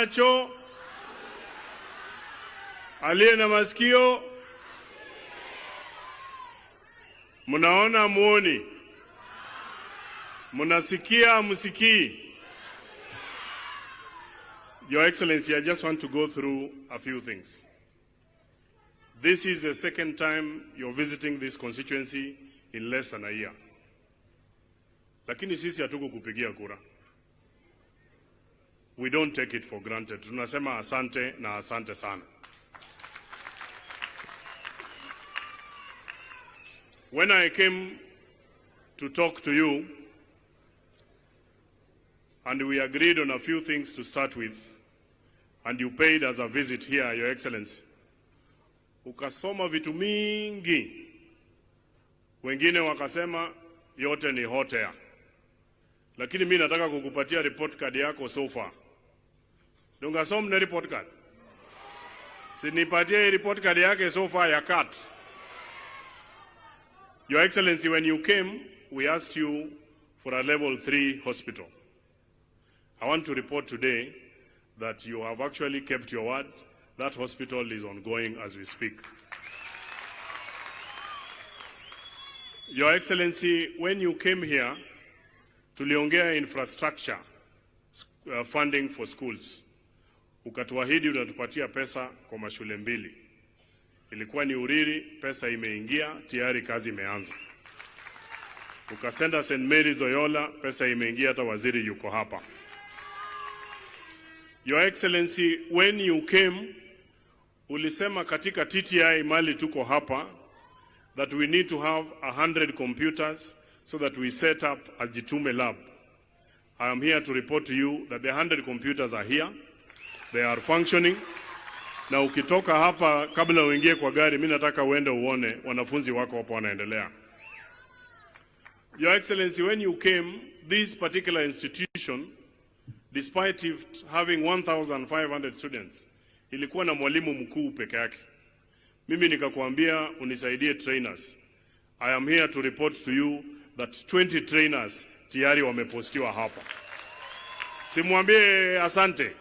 macho, aliye na masikio, munaona muoni, munasikia musikii. Your Excellency, I just want to go through a few things. This is the second time you're visiting this constituency in less than a year. Lakini sisi hatuko kupigia kura. We don't take it for granted. Tunasema asante na asante sana. When I came to talk to you, and we agreed on a few things to start with, and you paid us a visit here, Your Excellency, ukasoma vitu mingi, wengine wakasema yote ni hot air. Lakini mimi nataka kukupatia report card yako so far. Dungasoma na report card. Sinipatie report card yake so far ya cut. Your Excellency, when you came, we asked you for a level 3 hospital. I want to report today that you have actually kept your word. That hospital is ongoing as we speak. Your Excellency, when you came here, tuliongea infrastructure funding for schools. Ukatuahidi unatupatia pesa kwa mashule 2. Ilikuwa ni Uriri, pesa imeingia, tayari kazi imeanza. Ukasenda St. Mary's Oyola, pesa imeingia, hata waziri yuko hapa. Your Excellency, when you came, ulisema katika TTI mali tuko hapa that we need to have 100 computers so that we set up a Jitume lab. I am here to report to you that the 100 computers are here. They are functioning. Na ukitoka hapa kabla uingie kwa gari, mimi nataka uende uone wanafunzi wako hapo wanaendelea. Your Excellency, when you came, this particular institution, despite it having 1,500 students, ilikuwa na mwalimu mkuu peke yake. Mimi nikakwambia unisaidie trainers. I am here to report to you that 20 trainers tayari wamepostiwa hapa. Simwambie asante.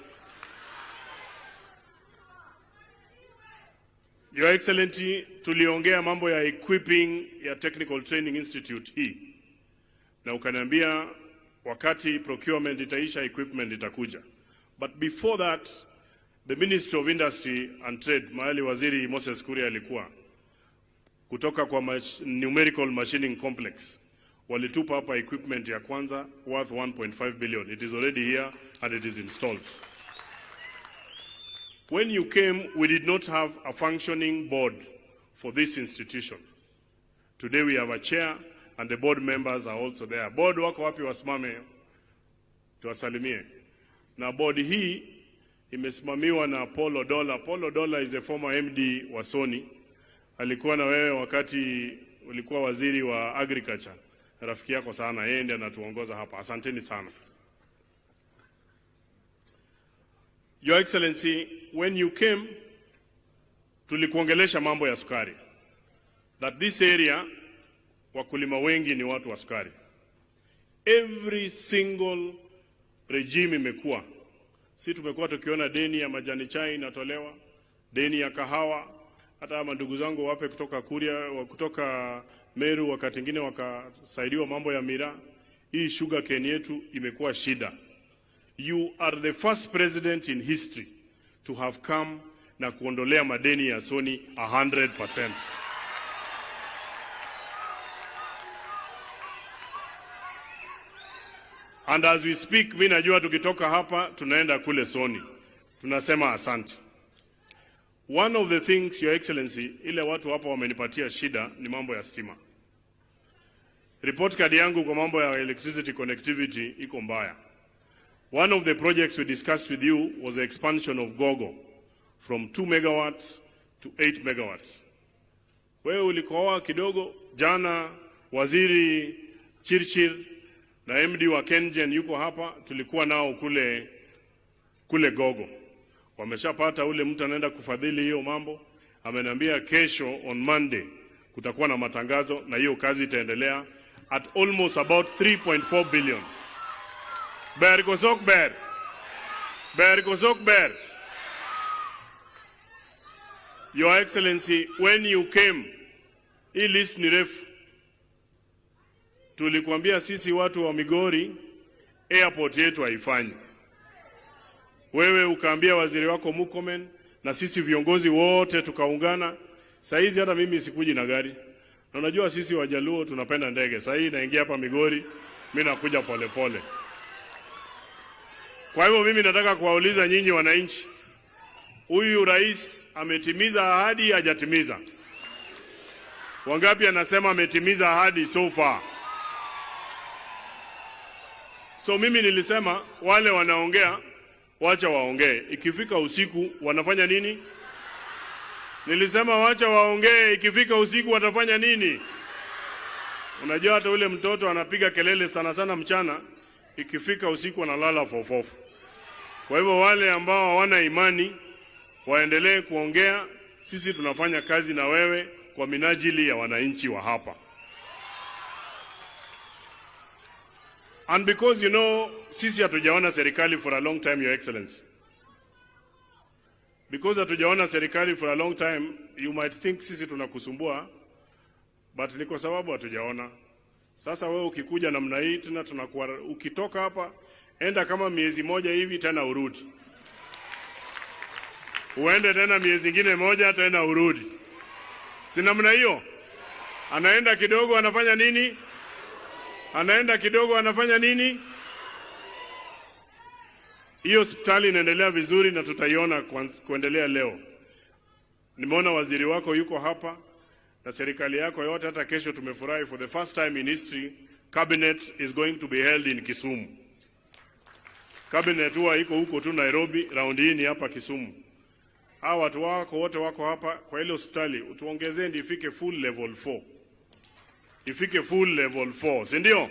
Your Excellency, tuliongea mambo ya equipping ya Technical Training Institute hii. Na ukaniambia wakati procurement itaisha, equipment itakuja. But before that, the Ministry of Industry and Trade, mahali waziri Moses Kuria alikuwa, kutoka kwa numerical machining complex, walitupa hapa equipment ya kwanza worth 1.5 billion. It is already here and it is installed. When you came, we did not have a functioning board for this institution. Today we have a chair and the board members are also there. Board wako wapi wasimame tuwasalimie. Na board hii imesimamiwa na Paul Odola. Paul Odola is a former MD wa Sony. Alikuwa na wewe wakati ulikuwa waziri wa agriculture. Rafiki yako sana, yeye ndiye anatuongoza hapa. Asanteni sana. Your Excellency, when you came, tulikuongelesha mambo ya sukari. That this area, wakulima wengi ni watu wa sukari. Every single regime imekuwa. Si tumekuwa tukiona deni ya majani chai inatolewa, deni ya kahawa, hata mandugu zangu wape kutoka Kuria, kutoka Meru wakati mwingine wakasaidiwa mambo ya miraa. Hii sugar cane yetu imekuwa shida. You are the first president in history to have come na kuondolea madeni ya Sony 100%. And as we speak, mimi najua tukitoka hapa tunaenda kule Sony. Tunasema asante. One of the things, Your Excellency, ile watu hapa wamenipatia shida ni mambo ya stima. Report card yangu kwa mambo ya electricity connectivity iko mbaya. One of the projects we discussed with you was the expansion of Gogo from 2 megawatts to 8 megawatts. Wewe ulikoa kidogo, jana waziri Chirchir na MD wa Kengen yuko hapa, tulikuwa nao kule Gogo. Wameshapata ule mtu anaenda kufadhili hiyo mambo. Ameniambia kesho on Monday kutakuwa na matangazo na hiyo kazi itaendelea at almost about 3.4 billion. Ber gosok ber. Ber kosok ber. Your Excellency, when you came, hii list ni refu. Tulikuambia sisi watu wa Migori, airport yetu haifanyi. Wewe ukaambia waziri wako Murkomen, na sisi viongozi wote tukaungana. Saizi hata mimi sikuji na gari. Na unajua sisi Wajaluo tunapenda ndege. Saizi naingia hapa Migori, mimi nakuja pole pole. Kwa hivyo mimi nataka kuwauliza nyinyi wananchi, huyu rais ametimiza ahadi hajatimiza? Wangapi anasema ametimiza ahadi so far? So mimi nilisema wale wanaongea wacha waongee. Ikifika usiku wanafanya nini? Nilisema wacha waongee, ikifika usiku watafanya nini? Unajua hata ule mtoto anapiga kelele sana sana mchana, ikifika usiku analala fofofu. Kwa hivyo wale ambao hawana imani waendelee kuongea. Sisi tunafanya kazi na wewe kwa minajili ya wananchi wa hapa. And because you know, sisi hatujaona serikali for a long time, Your Excellency. Because hatujaona serikali for a long time, you might think sisi tunakusumbua, but ni kwa sababu hatujaona. Sasa wewe ukikuja namna hii tena tunakuwa, ukitoka hapa enda kama miezi moja hivi tena urudi. Uende tena miezi ingine moja tena urudi. Si namna hiyo? Anaenda kidogo anafanya nini? Anaenda kidogo anafanya nini? Hiyo hospitali inaendelea vizuri na tutaiona kuendelea leo. Nimeona waziri wako yuko hapa na serikali yako yote, hata kesho tumefurahi, for the first time in history cabinet is going to be held in Kisumu. Cabinet huwa iko huko tu Nairobi, round hii ni hapa Kisumu. Hawa watu wako wote wako hapa kwa ile hospitali, utuongezee ndio ifike full level 4. Ifike full level 4, si ndio?